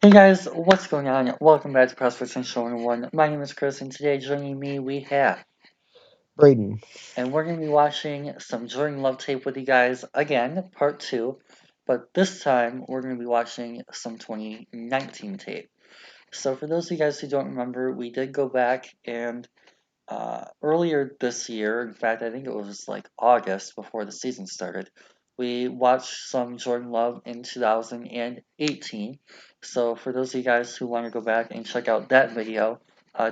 Hey guys, what's going on? Welcome back to CrossFit Central 101. My name is Chris, and today joining me we have, Braden. and we're going to be watching some Jordan Love tape with you guys again, part two, but this time we're going to be watching some 2019 tape. So for those of you guys who don't remember, we did go back and earlier this year, in fact, I think it was like August before the season started, we watched some Jordan Love in 2018. So, for those of you guys who want to go back and check out that video,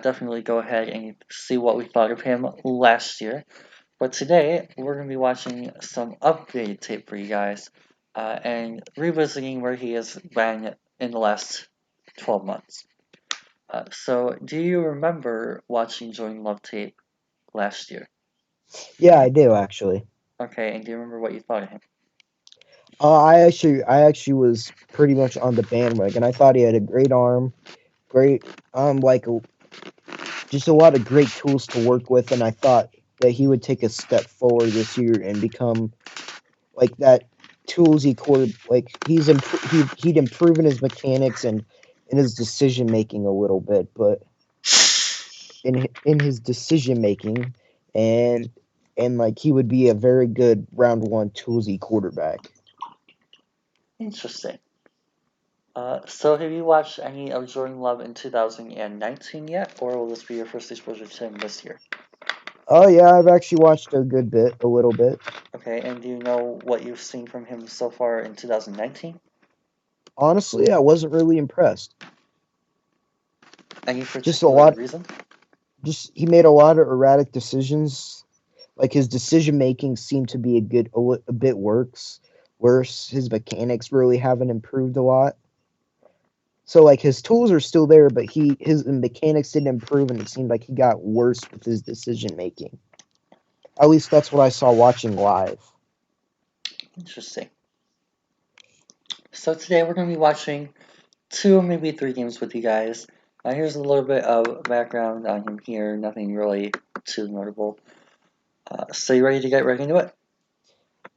definitely go ahead and see what we thought of him last year. But today, we're going to be watching some updated tape for you guys and revisiting where he has been in the last 12 months. So, do you remember watching Jordan Love tape last year? Yeah, I do actually. Okay, and do you remember what you thought of him? I actually was pretty much on the bandwagon. I thought he had a great arm, great, like just a lot of great tools to work with, and I thought that he would take a step forward this year and become like that toolsy quarter. Like he'd improve in his mechanics and in his decision making a little bit, but in his decision making, and like he would be a very good round one toolsy quarterback. Interesting. So have you watched any of Jordan Love in 2019 yet, or will this be your first exposure to him this year? Oh yeah, I've actually watched a little bit. Okay, and do you know what you've seen from him so far in 2019? Honestly, I wasn't really impressed. Any Just a particular lot. reason? Just he made a lot of erratic decisions. Like his decision making seemed to be a bit worse. His mechanics really haven't improved a lot. So like his tools are still there, but his mechanics didn't improve, and it seemed like he got worse with his decision making. At least that's what I saw watching live. Interesting. So today we're going to be watching two, maybe three games with you guys. Here's a little bit of background on him here, nothing really too notable. So you ready to get right into it?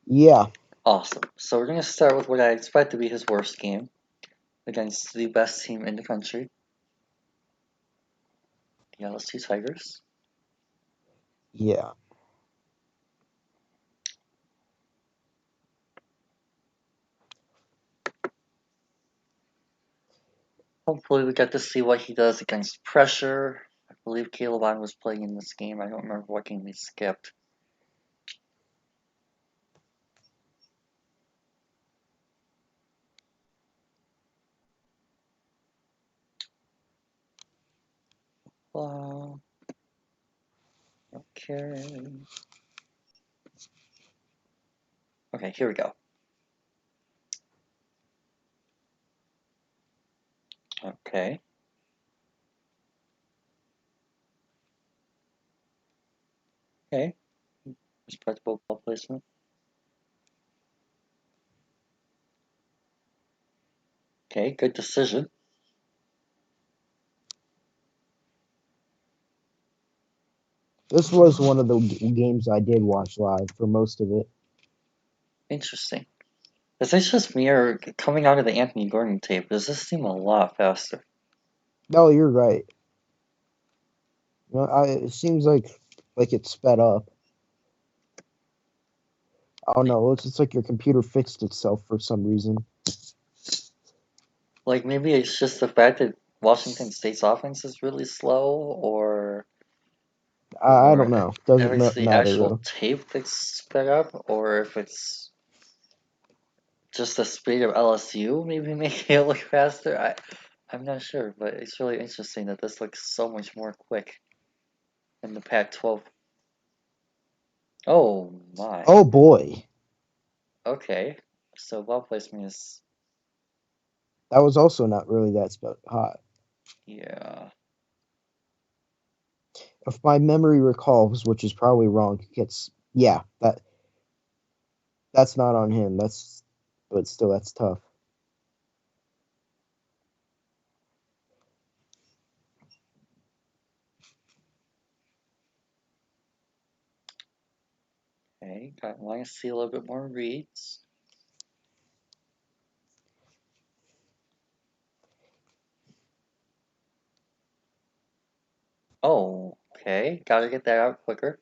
Yeah, Awesome. So we're going to start with what I expect to be his worst game against the best team in the country, the LSU Tigers. yeah. Hopefully we get to see what he does against pressure. I believe Caleb on was playing in this game. I don't remember what game he skipped. Uh, okay. Okay, here we go. Okay. Okay. Respectable ball placement. Okay, good decision. This was one of the games I did watch live for most of it. Interesting. Is this just me or coming out of the Anthony Gordon tape? Does this seem a lot faster? No, you're right. It seems like it's sped up. Oh no, it's like your computer fixed itself for some reason. Like maybe it's just the fact that Washington State's offense is really slow, or I don't know. if Doesn't it's the matter actual though. tape that's sped up, or if it's just the speed of LSU maybe making it look faster. I'm not sure, but it's really interesting that this looks so much more quick than the Pac-12. Oh my. Oh boy, Okay. So ball placement is, that was also not really that hot. yeah. If my memory recalls, which is probably wrong, it's yeah that's not on him. But still that's tough. Okay. Want to see a little bit more reads. Oh, okay. Gotta get that out quicker.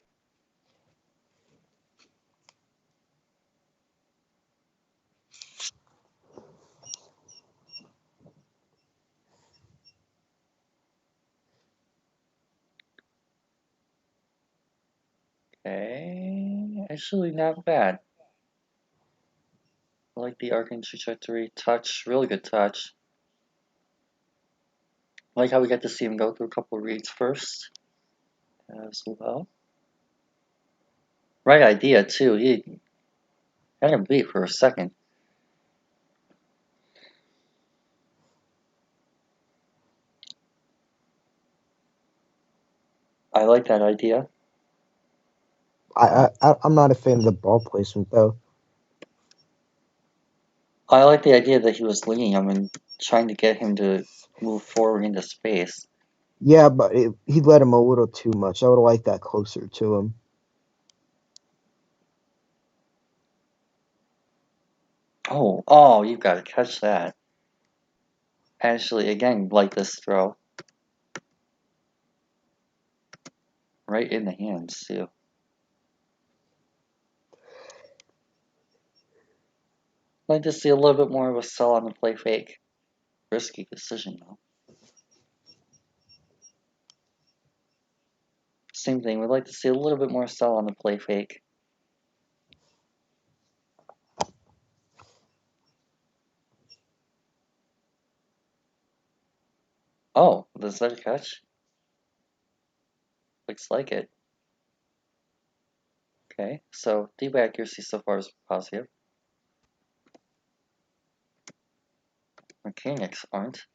Okay. Actually, not bad. I like the arcing trajectory. Touch. Really good touch. I like how we get to see him go through a couple reads first as well. Right idea, too. He had him beat for a second. I like that idea. I'm not a fan of the ball placement though. I like the idea that he was leading him and trying to get him to move forward into space. Yeah, but he let him a little too much. I would have liked that closer to him. Oh, you gotta catch that. Actually, again, like this throw. Right in the hands, too. I'd like to see a little bit more of a sell on the play fake. Risky decision, though. Same thing, we'd like to see a little bit more sell on the play fake. Oh, does that catch? Looks like it. Okay, so deep accuracy so far is positive. Mechanics aren't.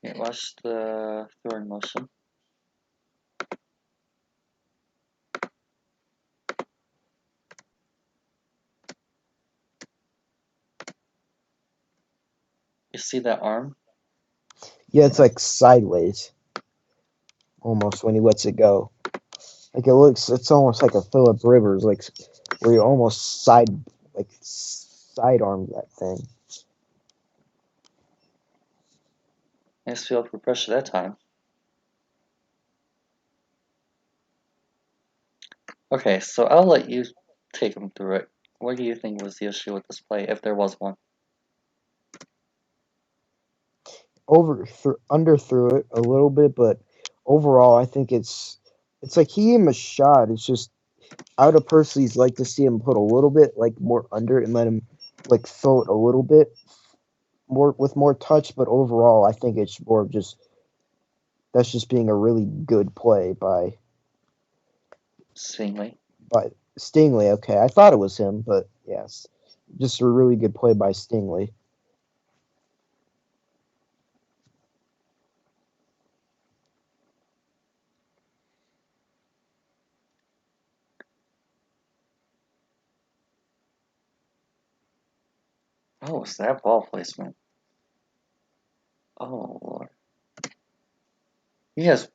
Okay, watch the throwing motion. You see that arm? Yeah, it's like sideways almost when he lets it go. Like it's almost like a Philip Rivers, like where you almost sidearm that thing. Nice field for pressure that time. Okay, so I'll let you take him through it. What do you think was the issue with this play, if there was one? Under through it a little bit, but overall, I think it's like he gave him a shot. It's just I would have personally like to see him put a little bit like more under and let him like throw it a little bit more with more touch. But overall, I think it's more of just that's just being a really good play Stingley. by Stingley. Okay, I thought it was him, but yes, just a really good play by Stingley. Oh, it's that ball placement. Oh, Lord. He has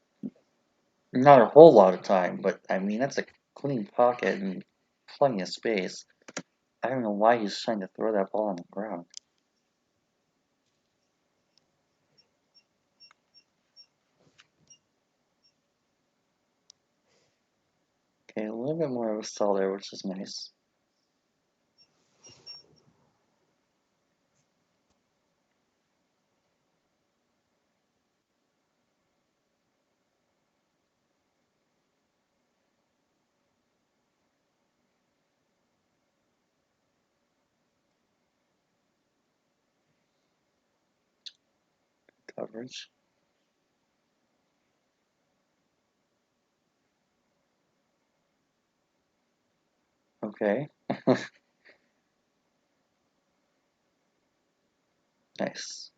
not a whole lot of time, but I mean, that's a clean pocket and plenty of space. I don't know why he's trying to throw that ball on the ground. Okay, a little bit more of a stall there, which is nice. Coverage. Okay. Nice.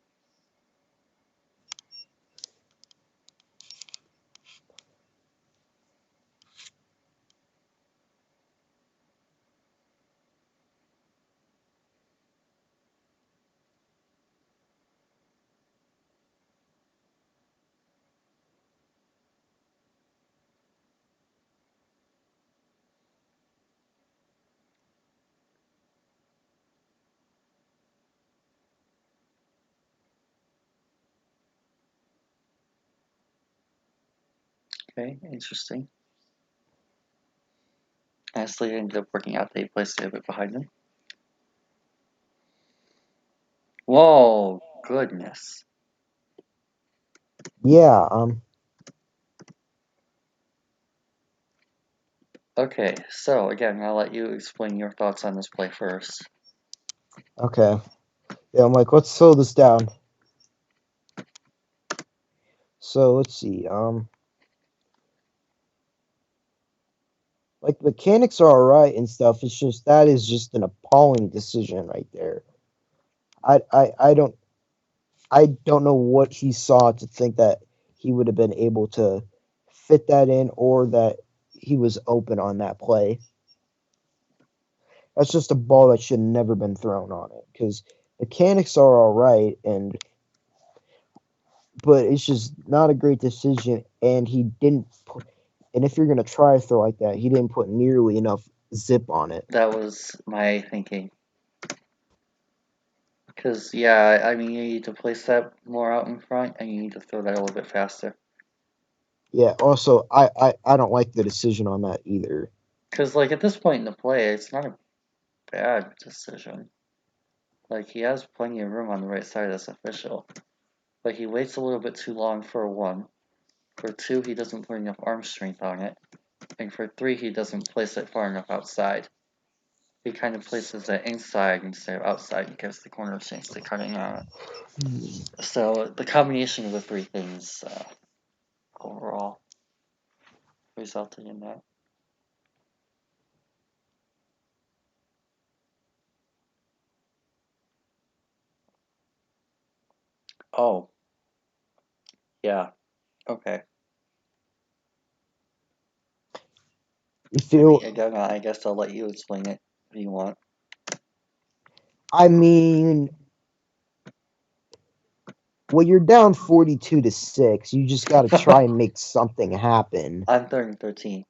Okay, interesting. Honestly, it ended up working out that he placed it a bit behind him. Whoa, goodness. Yeah, Okay, so again, I'll let you explain your thoughts on this play first. okay. Yeah, I'm like, let's slow this down. So let's see. Like mechanics are alright and stuff. It's just that is just an appalling decision right there. I don't know what he saw to think that he would have been able to fit that in or that he was open on that play. That's just a ball that should have never been thrown on it because mechanics are all right, but it's just not a great decision. And he didn't put, and if you're gonna try a throw like that, he didn't put nearly enough zip on it. That was my thinking. Because, yeah, I mean, you need to place that more out in front, and you need to throw that a little bit faster. Yeah. Also, I don't like the decision on that either. Because, like, at this point in the play, it's not a bad decision. Like, he has plenty of room on the right side as official. But he waits a little bit too long for one. For two, he doesn't put enough arm strength on it. And for three, he doesn't place it far enough outside. He kind of places it inside instead of outside and gives the corner a chance to cut in on it. So the combination of the three things overall resulted in that. Oh, yeah. Okay. You I mean, feel? again, I guess I'll let you explain it if you want. I mean, well, you're down 42-6. You just got to try and make something happen. On 3rd and 13.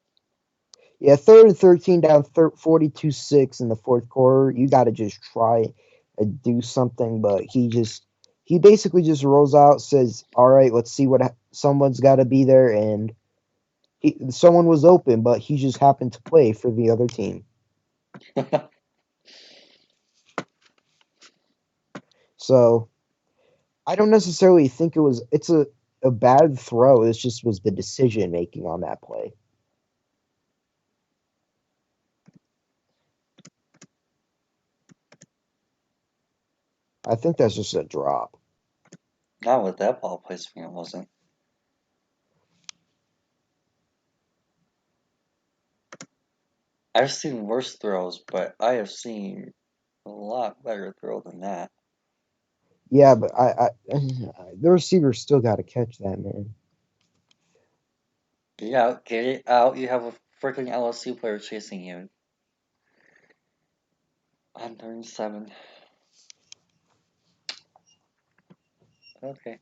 Yeah, 3rd and 13 down 42-6 in the fourth quarter. You got to just try and do something, but he basically just rolls out, says, "All right, let's see what someone's got to be there," and someone was open, but he just happened to play for the other team. So I don't necessarily think it's a bad throw. It just was the decision making on that play. I think that's just a drop. Not with that ball placement, it wasn't. I've seen worse throws, but I have seen a lot better throw than that. Yeah, but the receiver still got to catch that, man. Get it out. You have a freaking LSU player chasing you. On 37. Okay.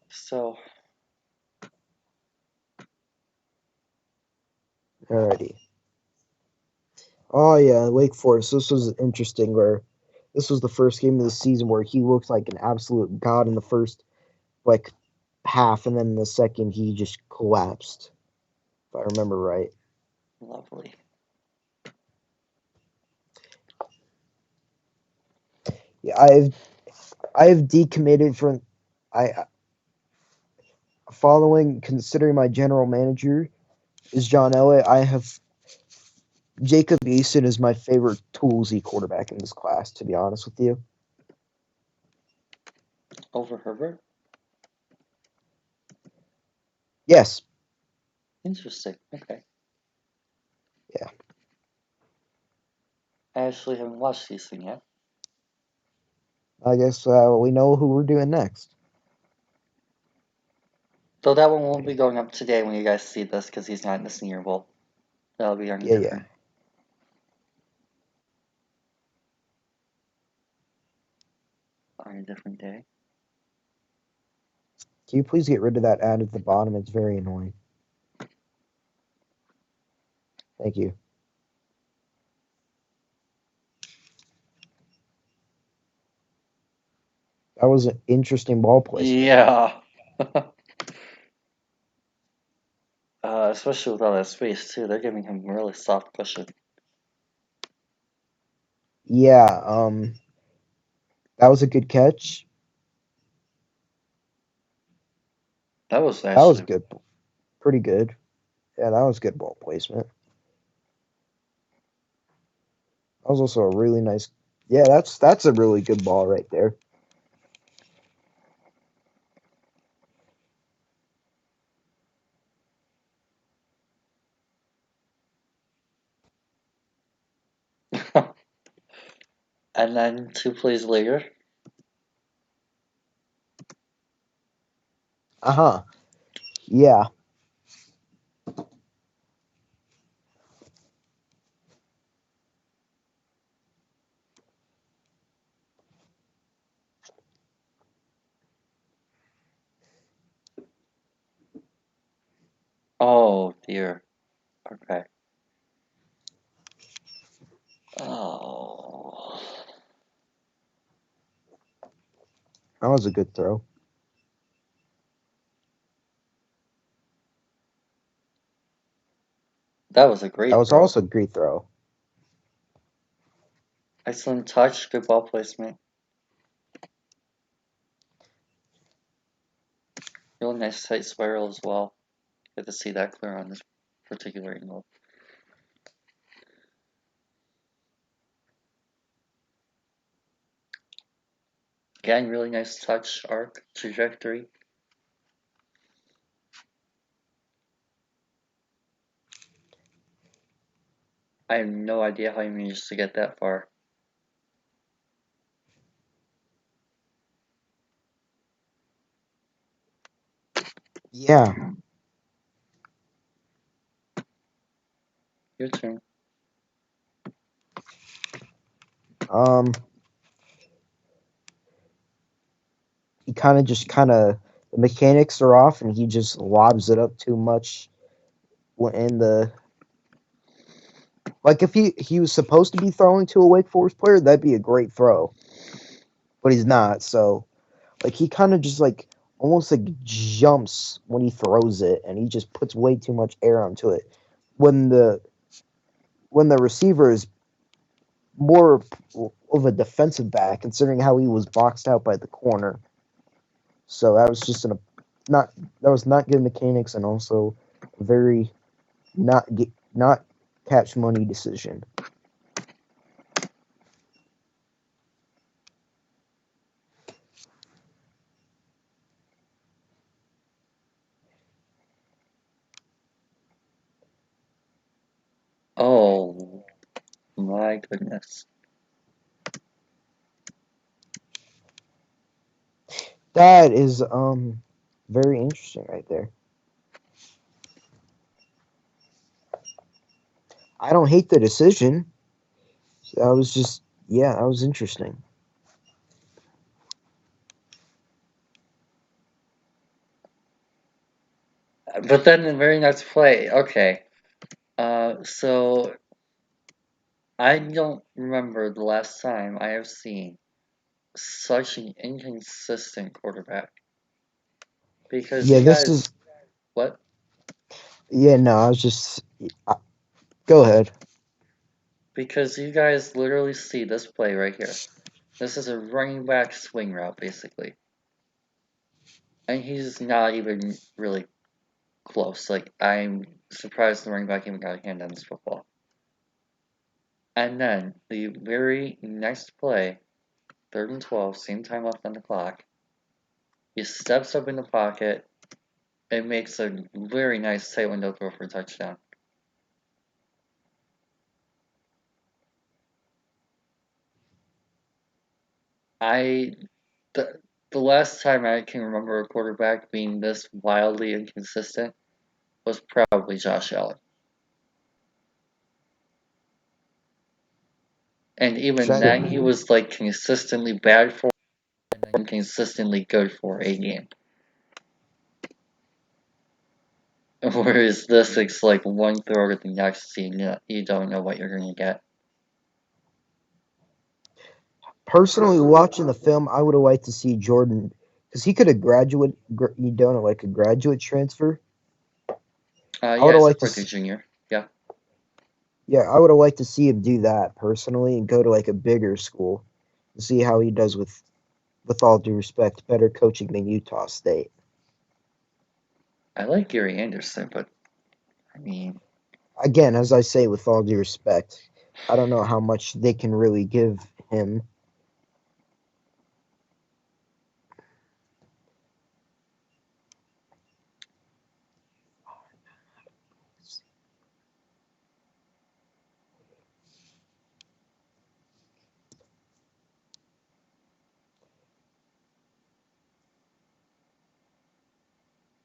So, Alrighty. Oh yeah, Wake Forest. This was interesting. Where this was the first game of the season where he looked like an absolute god in the first like half, and then in the second he just collapsed. If I remember right. lovely. Yeah, I've decommitted from I following considering my general manager is John Elway. I have Jacob Eason is my favorite toolsy quarterback in this class. To be honest with you, Over Herbert? yes, Interesting. Okay. yeah, I actually haven't watched these things yet. I guess we know who we're doing next. So that one won't be going up today when you guys see this because he's not in the Senior Bowl. That'll be on a Yeah, yeah. different day. Can you please get rid of that ad at the bottom? It's very annoying. Thank you. That was an interesting ball placement. Yeah. Especially with all that space too. They're giving him really soft cushion. Yeah, that was a good catch. That was That was actually good, pretty good. Yeah, that was good ball placement. That was also a really nice. Yeah, that's a really good ball right there. and then 2 plays later. Uh huh. Yeah. Oh dear. Okay. Oh. That was a good throw. That was a That great was throw. also a great throw. Excellent touch, good ball placement. Real nice tight spiral as well. Good to see that clear on this particular angle. Again, really nice touch, arc, trajectory. I have no idea how he managed to get that far. Yeah. Your turn. Um. He kind of the mechanics are off, and he just lobs it up too much. In the like, if he was supposed to be throwing to a Wake Forest player, that'd be a great throw, but he's not. So like he kind of just like almost like jumps when he throws it, and he just puts way too much air onto it. When the receiver is more of a defensive back, considering how he was boxed out by the corner. So that was just not that was not good mechanics, and also very not catch money decision. Oh my goodness. That is very interesting right there. I don't hate the decision. That was just yeah, that was interesting. But then the very next play, okay. So I don't remember the last time I have seen such an inconsistent quarterback. Because Yeah, you this is guys, what? yeah, no, I was just go ahead. Because you guys literally see this play right here. This is a running back swing route, basically. And he's not even really close. Like, I'm surprised the running back even got a hand on this football. And then, the very next play, 3rd and 12, same time left on the clock, he steps up in the pocket and makes a very nice tight window throw for a touchdown. I the, the last time I can remember a quarterback being this wildly inconsistent was probably Josh Allen. And even Try to then, he was like consistently bad for and consistently good for a game. Whereas this, it's like one throw to the next, you don't know what you're going to get. personally watching the film, I would have liked to see Jordan Because he could have you done like a graduate transfer. I Yeah, would have liked except to. for the junior. Yeah. Yeah, I would have liked to see him do that personally and go to like a bigger school to see how he does with all due respect, better coaching than Utah State. I like Gary Anderson, but I mean, Again, as I say, with all due respect, I don't know how much they can really give him.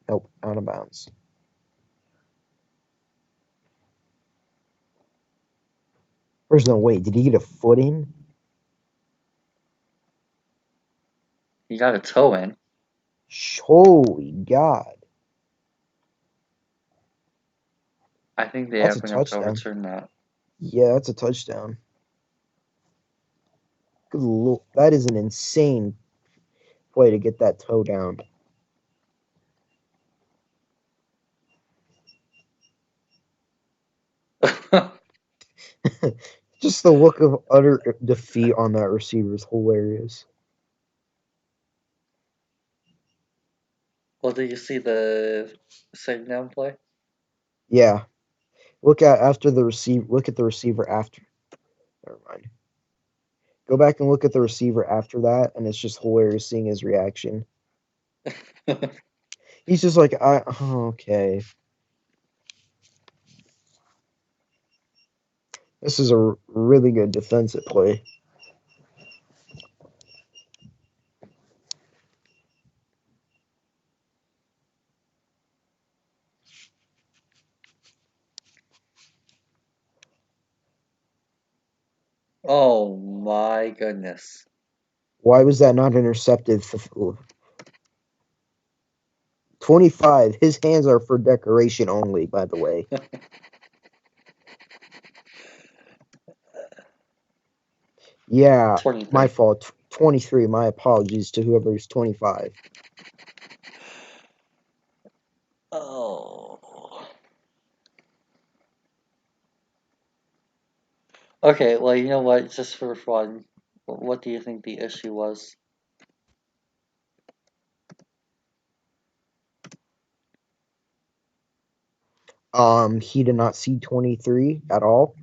Nope, out of bounds. There's no way. Did he get a foot in? he got a toe in. Holy God. I think they That's are a going to touchdown. overturn that. Yeah, that's a touchdown. Good Lord. That is an insane way to get that toe down. Just the look of utter defeat on that receiver is hilarious. Well, did you see the second down play? Yeah. Look at the receiver after. Never mind. Go back and look at the receiver after that, and it's just hilarious seeing his reaction. He's just like, okay. This is a really good defensive play. Oh my goodness. Why was that not intercepted? 25. His hands are for decoration only, by the way. Yeah, my 23. fault. 23. My apologies to whoever's 25. Oh. Okay, well, you know what? Just for fun, what do you think the issue was? He did not see 23 at all.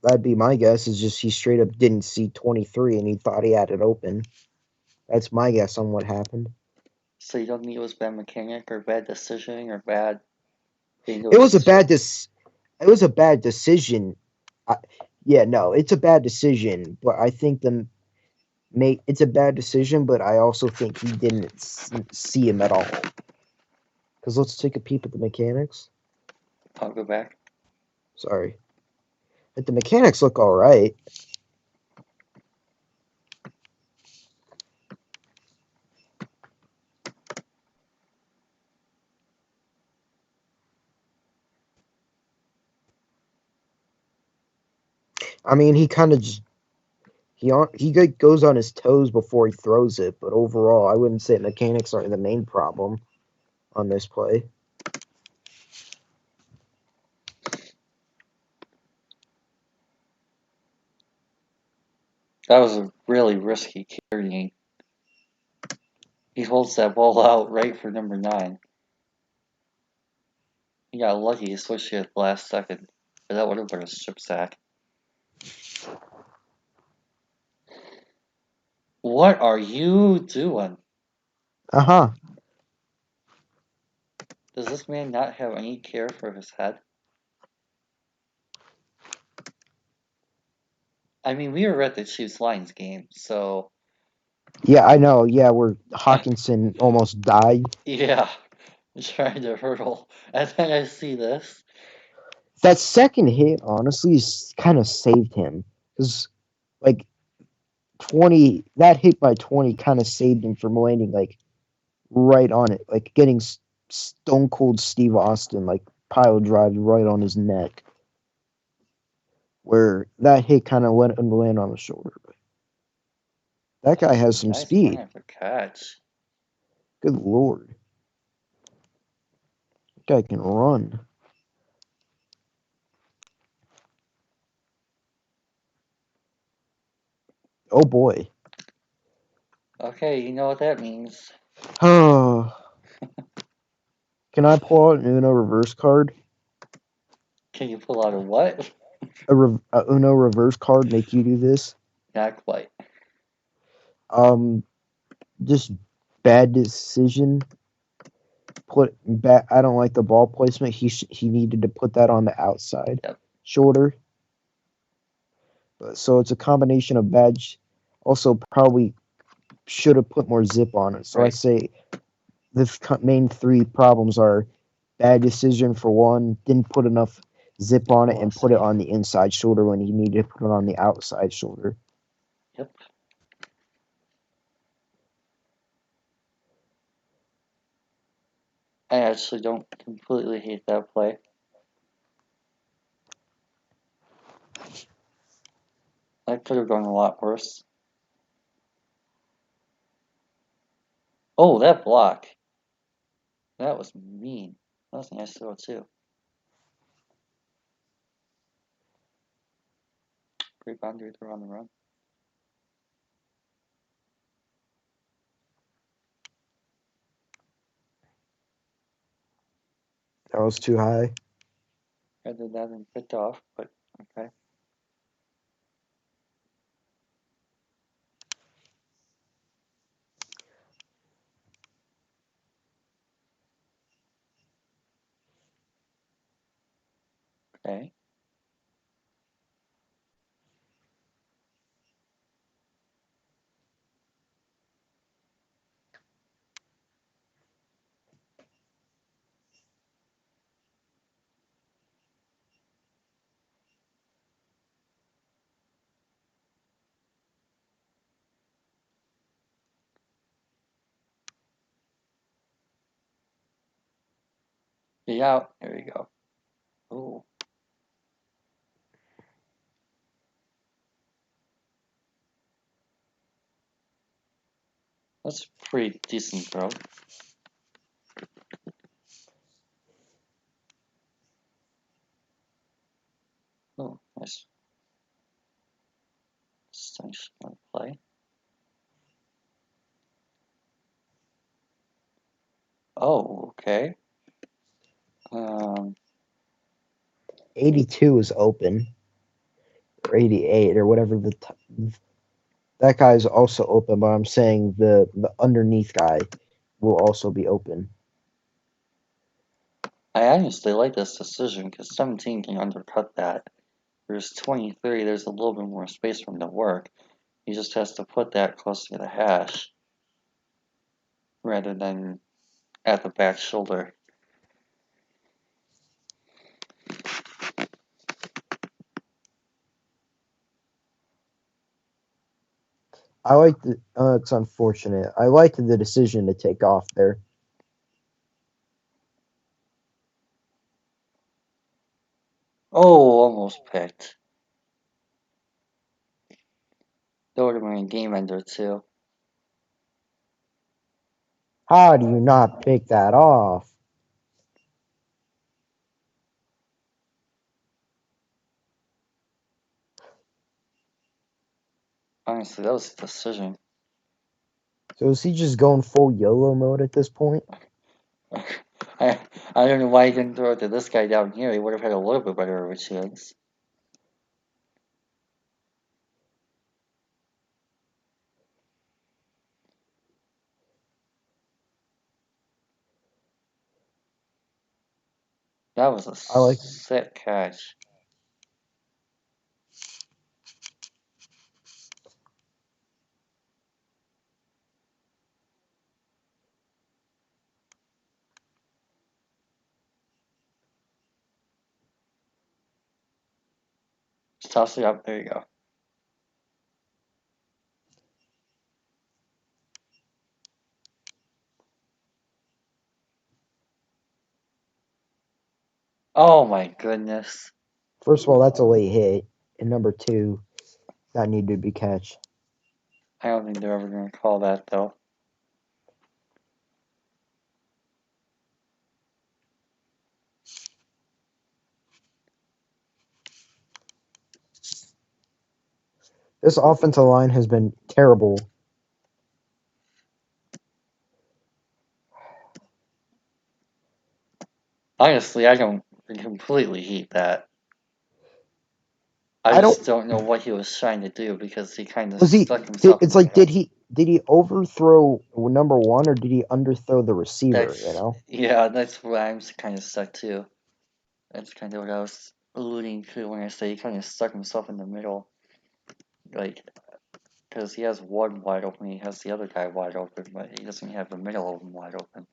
That'd be my guess. Is just he straight up didn't see 23 and he thought he had it open. That's my guess on what happened. So you don't think it was bad mechanic or bad decisioning or bad It was a English? bad it was a bad decision. I, yeah, no, it's a bad decision, but I think it's a bad decision, but I also think he didn't see him at all. Because let's take a peep at the mechanics. I'll go back. Sorry. But the mechanics look all right. I mean, he kind of just goes on his toes before he throws it, but overall, I wouldn't say mechanics are the main problem on this play. That was a really risky carrying. He holds that ball out right for number 9. He got lucky, especially at the last second. But that would have been a strip sack. What are you doing? Uh-huh. Does this man not have any care for his head? I mean, we were at the Chiefs Lions game, so Yeah, I know. Yeah, where Hawkinson almost died. yeah, trying to hurdle. And then I see this. That second hit, honestly, kind of saved him. Because, like, 20, that hit by 20 kind of saved him from landing, like, right on it. Like, getting Stone Cold Steve Austin, like, pile drive right on his neck. Where that hit kind of went and land on the shoulder. That guy has some Nice speed. point for catch. Good lord. That guy can run. Oh boy. Okay, you know what that means. Oh. Can I pull out an Uno reverse card? Can you pull out a what? A Uno reverse card make you do this? Not quite. Just bad decision. I don't like the ball placement. He needed to put that on the outside Yep. shoulder. So it's a combination of bad. Also, probably should have put more zip on it. So I Right. say the main three problems are bad decision for one, didn't put enough zip on it, and put it on the inside shoulder when he needed to put it on the outside shoulder. Yep. I actually don't completely hate that play. That could have gone a lot worse. Oh, that block. That was mean. That was a nice throw, too. Great boundary throw on the run. That was too high. Rather than having picked off, but okay. Okay. Be out. There you go. Oh. That's a pretty decent throw. Oh, nice. Nice play. Oh, okay. 82 is open, or 88, or whatever that guy's also open. But I'm saying the underneath guy will also be open. I honestly like this decision because 17 can undercut that. There's 23, there's a little bit more space for him to work. He just has to put that close to the hash rather than at the back shoulder. I like the. It's unfortunate. I liked the decision to take off there. Oh, almost picked. That would have been a game ender too. How do you not pick that off? Honestly, that was a decision. So is he just going full YOLO mode at this point? I I don't know why he didn't throw it to this guy down here. He would have had a little bit better of a chance. That was a I like. sick catch. Just toss it up. There you go. Oh my goodness. First of all, that's a late hit, and number two, that needed to be catch. I don't think they're ever going to call that, though. This offensive line has been terrible. Honestly, I don't completely hate that. I I don't. just don't know what he was trying to do because he kind of Was he? stuck himself in It's the like middle. did he overthrow number one or did he underthrow the receiver? You That's know. yeah, that's what I'm kind of stuck too. That's kind of what I was alluding to when I say he kind of stuck himself in the middle, like because he has one wide open, he has the other guy wide open, but he doesn't have the middle of him wide open.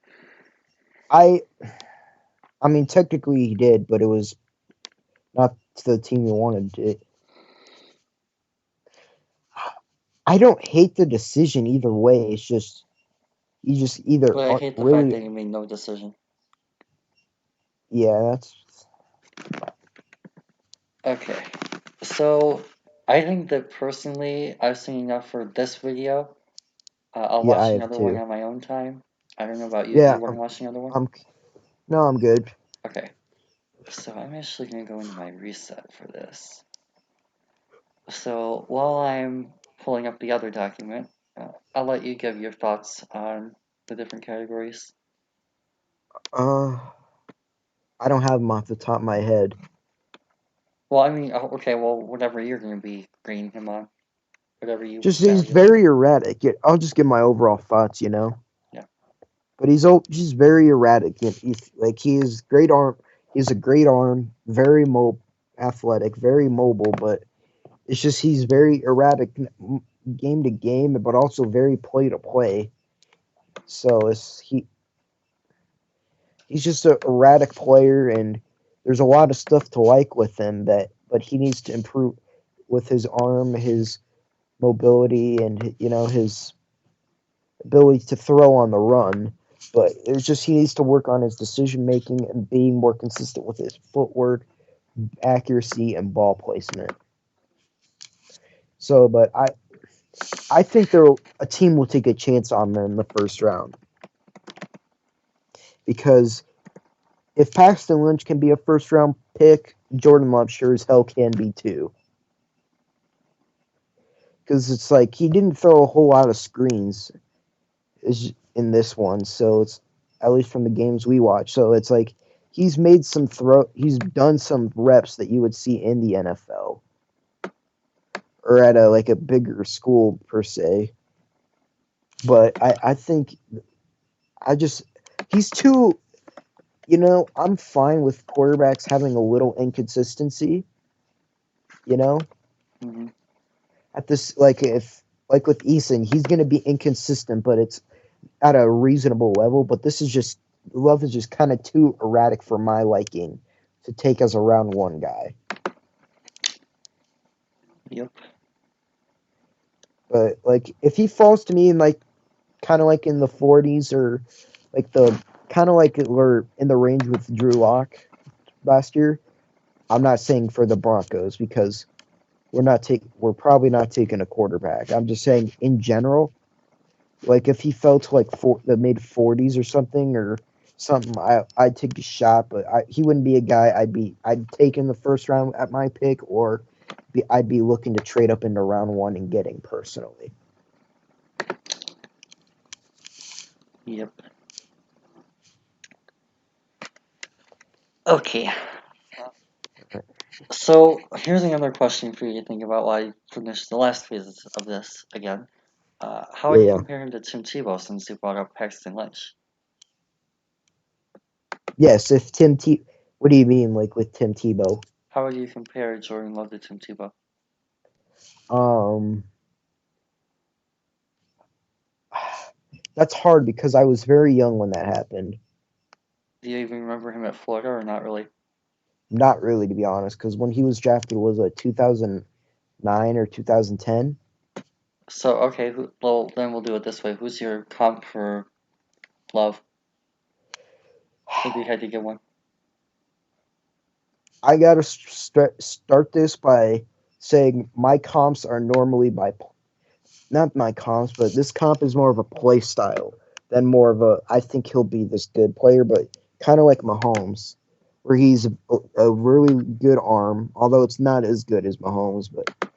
I mean, technically he did, but it was not to the team he wanted. I don't hate the decision either way. It's just you just either But I aren't hate the fact really. that he made no decision. Yeah, that's. Okay, so I think that personally, I've seen enough for this video. I'll Yeah, I watch have another one too. on my own time. I don't know about you. Do Yeah, you want to watch another one? I'm. No, I'm good. Okay, so I'm actually going to go into my reset for this. So while I'm pulling up the other document, I'll let you give your thoughts on the different categories. Uh, I don't have them off the top of my head. Well, I mean, okay, well, whatever you're going to be grading him on, whatever you Just he's value. very erratic. Yeah, I'll just give my overall thoughts. Yeah. But he's very erratic. Like he is great arm. He's a great arm, very athletic, very mobile. But it's just he's very erratic game to game, but also very play to play. So he's just an erratic player, and there's a lot of stuff to like with him. But he needs to improve with his arm, his mobility, and his ability to throw on the run. But it's just he needs to work on his decision making and being more consistent with his footwork, accuracy, and ball placement. So, but I think a team will take a chance on them in the first round because if Paxton Lynch can be a first round pick, Jordan Love sure as hell can be too. Because it's like he didn't throw a whole lot of screens in this one, so it's at least from the games we watch. So it's like he's done some reps that you would see in the NFL or at a bigger school per se. But I think I just he's too. I'm fine with quarterbacks having a little inconsistency. You know, Mm-hmm. at this if with Eason, he's going to be inconsistent, but it's at a reasonable level. But this is just Love is just kind of too erratic for my liking to take as a round one guy. Yep. But if he falls to me in kind of in the 40s or the kind of we're in the range with Drew Lock last year, I'm not saying for the Broncos because we're probably not taking a quarterback. I'm just saying in general, if he fell to the mid 40s or something I'd take a shot, but he wouldn't be a guy I'd take in the first round at my pick, or I'd be looking to trade up into round one and getting personally. Yep. Okay. So here's another question for you to think about while I finish the last phase of this again. How would you Yeah, compare him to Tim Tebow since you brought up Paxton Lynch? yes. If what do you mean with Tim Tebow? How would you compare Jordan Love to Tim Tebow? Um, that's hard because I was very young when that happened. Do you even remember him at Florida or not really? Not really, to be honest, because when he was drafted was 2009 or 2010. So okay, well then we'll do it this way. Who's your comp for Love if you had to get one? I gotta start this by saying my comps are normally by not my comps, but this comp is more of a play style than more of a. I think he'll be this good player, but kind of like Mahomes, where he's a really good arm, although it's not as good as Mahomes, but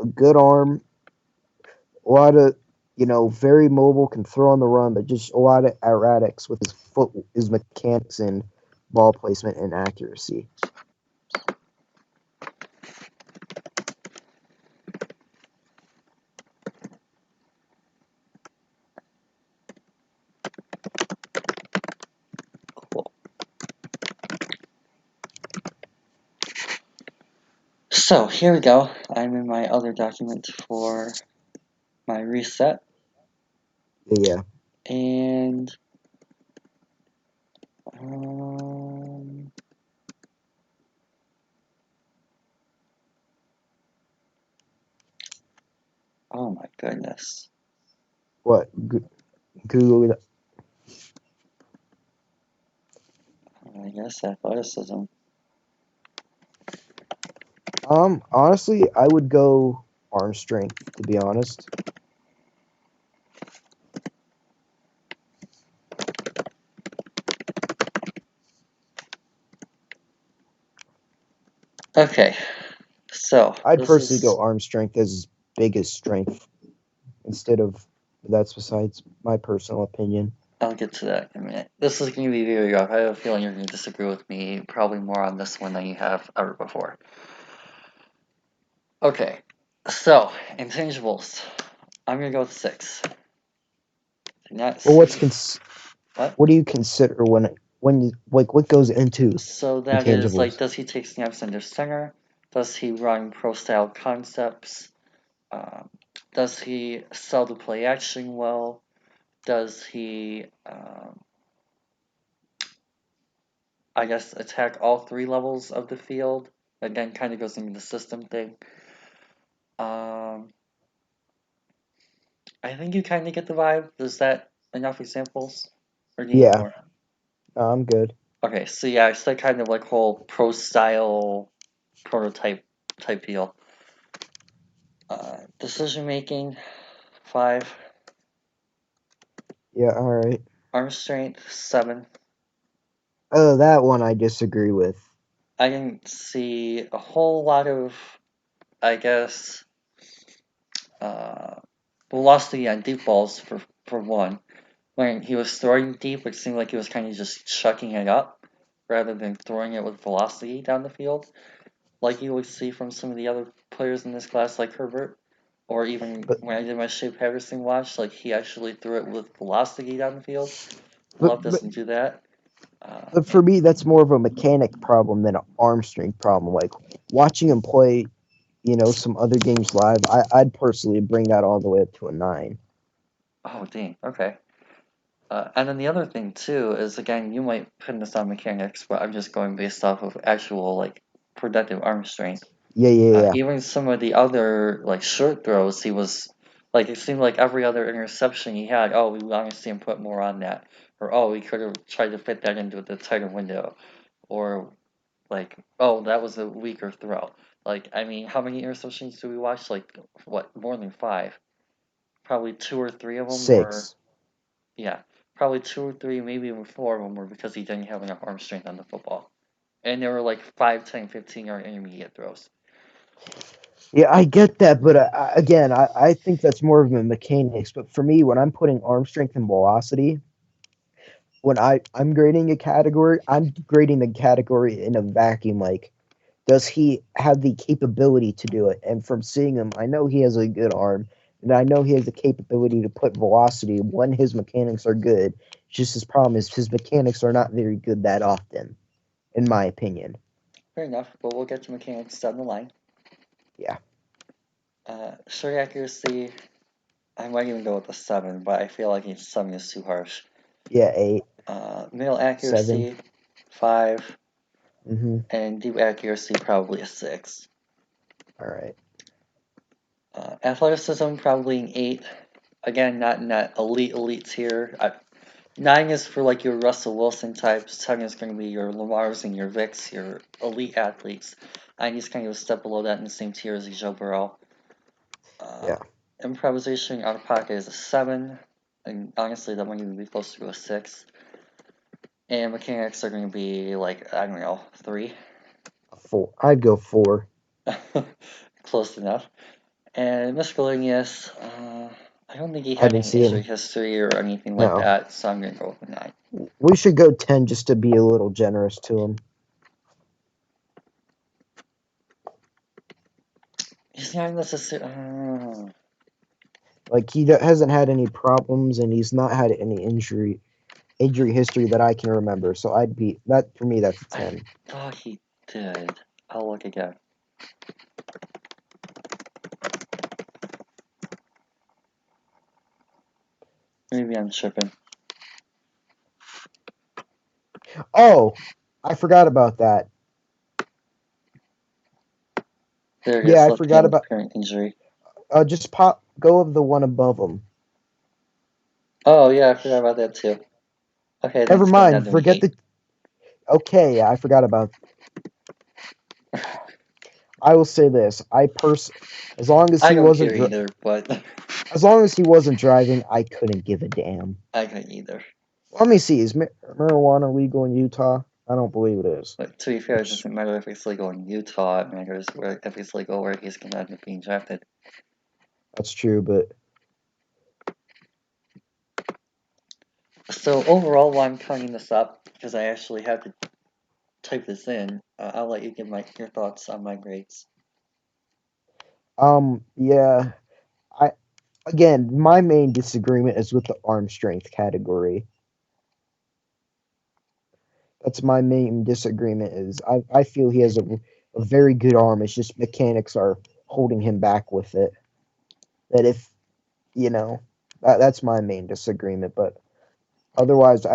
a good arm, a lot of very mobile, can throw on the run, but just a lot of erratics with his foot, his mechanics and ball placement and accuracy. Cool. So here we go. I'm in my other document for my reset. Yeah. And oh my goodness. What? Google. I guess athleticism. Honestly, I would go arm strength, to be honest. Okay, so I'd this personally go is. arm strength as his biggest strength instead of. That's besides my personal opinion. I'll get to that in a minute. This is going to be very rough. I have a feeling you're going to disagree with me probably more on this one than you have ever before. Okay, so intangibles. I'm going to go with 6. Do not Well, see. What? what do you consider when you like what goes into So that is like, intangibles? does he take snaps under center? Does he run pro style concepts? Um, does he sell the play action well? Does he, I guess, attack all 3 levels of the field? Again, kind of goes into the system thing. I think you kind of get the vibe. Is that enough examples? Or do you need Yeah, more? I'm good. Okay, so yeah, it's that kind of like whole pro style prototype type deal. Decision making, 5. Yeah, all right. Arm strength, 7. Oh, that one I disagree with. I didn't see a whole lot of, I guess, uh, velocity on deep balls for one. When he was throwing deep, it seemed like he was kind of just chucking it up rather than throwing it with velocity down the field, like you would see from some of the other players in this class, like Herbert, or even But when I did my Shea Patterson watch, like he actually threw it with velocity down the field. but Love but, doesn't do that. but for me, that's more of a mechanic problem than an arm strength problem. Like watching him play, some other games live, I'd personally bring that all the way up to a 9. Oh, dang. Okay. And then the other thing too is, again, you might pin this on mechanics, but I'm just going based off of actual like productive arm strength. Yeah, yeah, yeah. Even some of the other like short throws, he was like, it seemed like every other interception he had, oh, we want to see him put more on that, or oh, we could have tried to fit that into the tighter window, or like, oh, that was a weaker throw. Like, I mean, how many interceptions do we watch? Like, what, more than 5? Probably 2 or 3 of them were, 6. yeah, probably 2 or 3, maybe even 4 of them were because he didn't have enough arm strength on the football, and they were like 5, 10, 15-yard intermediate throws. Yeah, I get that, but again, I think that's more of a mechanics. But for me, when I'm putting arm strength and velocity, when I'm grading a category, I'm grading the category in a vacuum. Like, does he have the capability to do it? And from seeing him, I know he has a good arm, and I know he has the capability to put velocity when his mechanics are good. It's just his problem is his mechanics are not very good that often, in my opinion. Fair enough, but we'll get to mechanics down the line. Yeah. Short accuracy, I might even go with a 7, but I feel like 7 is too harsh. Yeah, 8, Middle 7. accuracy, 5, Mm-hmm. and deep accuracy, probably a 6. All right. Athleticism, probably an 8. Again, not in that elite tier. 9 is for like your Russell Wilson types. 10 is going to be your Lamars and your Vicks, your elite athletes. 9 is kind of a step below that in the same tier as Joe Burrow. Yeah. improvisation out of pocket is a 7, and honestly, that might even be closer to a 6. And mechanics are going to be like, I don't know, 3. 4. I'd go 4. Close enough. And miscellaneous, I don't think he I had didn't any see injury him. history or anything like No. that, so I'm going to go with a 9. We should go 10 just to be a little generous to him. He's not necessarily. Like, he hasn't had any problems, and he's not had any injury history that I can remember. So I'd be that for me. That's a I 10. thought he did. I'll look again. Maybe I'm tripping. Oh, I forgot about that. There it Yeah, is, I left forgot hand about. current injury. Just go of the one above him. Oh, yeah, I forgot about that too. Okay, Never thanks, good. Now mind. doing Forget 8. the. Okay, yeah, I forgot about. I will say this. As long as I he don't care wasn't, either, but as long as he wasn't driving, I couldn't give a damn. I couldn't either. Let me see. Is marijuana legal in Utah? I don't believe it is. But to be fair, it doesn't matter if it's legal in Utah, it matters if it's legal where he's going to end up being drafted. That's true, but So overall, while I'm counting this up, because I actually had to type this in, I'll let you give your thoughts on my grades. yeah. I Again, my main disagreement is with the arm strength category. That's my main disagreement. Is I feel he has a very good arm. It's just mechanics are holding him back with it. That if you know, that's my main disagreement. But otherwise,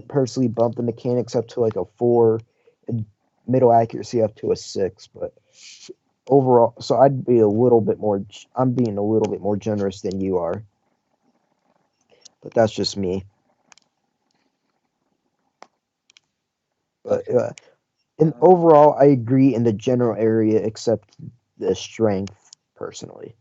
personally bump the mechanics up to like a 4, and middle accuracy up to a 6. But overall, so I'd be a little bit more. I'm being a little bit more generous than you are. But that's just me. But Okay. and overall, I agree in the general area, except the strength, personally.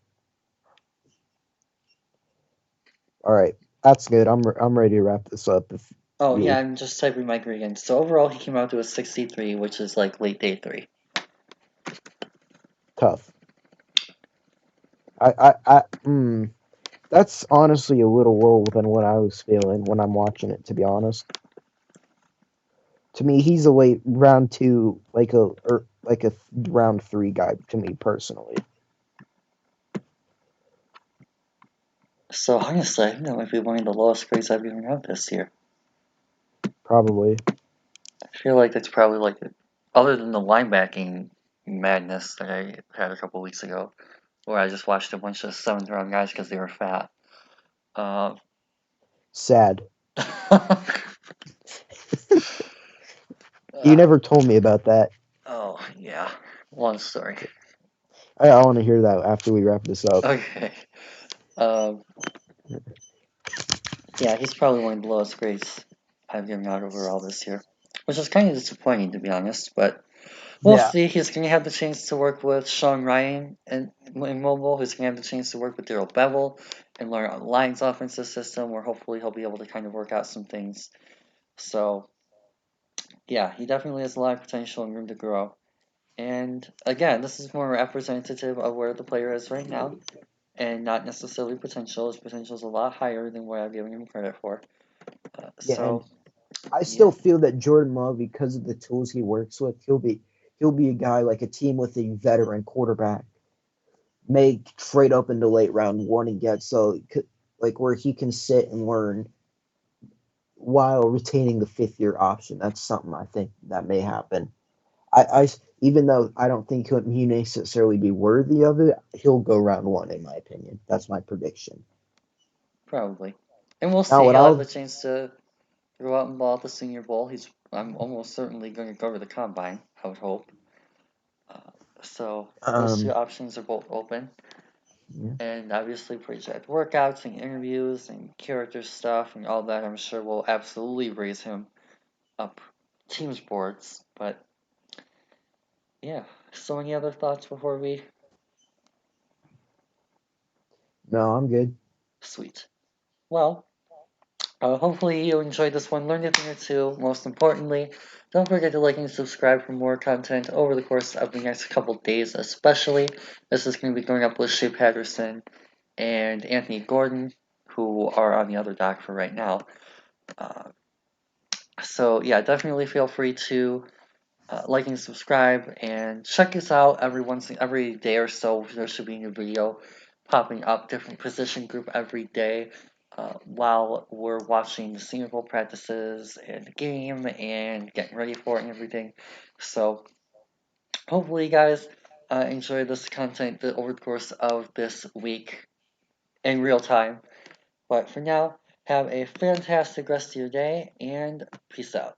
All right, that's good. I'm ready to wrap this up. If Oh, yeah, you I'm just typing my grade again. So overall, he came out to a 63, which is like late day 3. tough, that's honestly a little lower than what I was feeling when I'm watching it. To be honest, to me, he's a late round 2, like a round 3 guy to me personally. So honestly, I think that might be one of the lowest grades I've given out this year. Probably. I feel like that's probably like, other than the linebacking madness that I had a couple weeks ago, where I just watched a bunch of 7th round guys because they were fat. Sad. uh, You never told me about that. oh, yeah. Long story. I want to hear that after we wrap this up. Okay. Um, yeah, he's probably one of the lowest grades I've given out overall this year, which is kind of disappointing to be honest. But we'll Yeah. see. He's going to have the chance to work with Sean Ryan in mobile. He's going to have the chance to work with Daryl Bevel and learn on Lions' offensive system, where hopefully he'll be able to kind of work out some things. So yeah, he definitely has a lot of potential and room to grow. And again, this is more representative of where the player is right now, and not necessarily potential. His potential is a lot higher than what I've given him credit for. Yeah, and So I yeah, still feel that Jordan Love, because of the tools he works with, he'll be a guy like a team with a veteran quarterback may trade up into late round 1 and get like where he can sit and learn while retaining the 5th year option. That's something I think that may happen. I even though I don't think he necessarily be worthy of it, he'll go round 1 in my opinion. That's my prediction. probably. And we'll Now see. what He'll have I'll the chance to go out and ball at the Senior Bowl. I'm almost certainly going to cover the combine. I would hope. Uh, so those two um options are both open, yeah. and obviously project workouts and interviews and character stuff and all that. I'm sure will absolutely raise him up teams boards. But yeah. So any other thoughts before we? No, I'm good. Sweet. Well, hopefully you enjoyed this one, learned a thing or two. Most importantly, don't forget to like and subscribe for more content over the course of the next couple days, especially. This is going to be going up with Shea Patterson and Anthony Gordon, who are on the other dock for right now. Uh, so yeah, definitely feel free to like and subscribe, and check us out every day or so. There should be a new video popping up, different position group every day, while we're watching the senior bowl practices and the game and getting ready for it and everything. So hopefully you guys enjoy this content over the course of this week in real time. But for now, have a fantastic rest of your day, and peace out.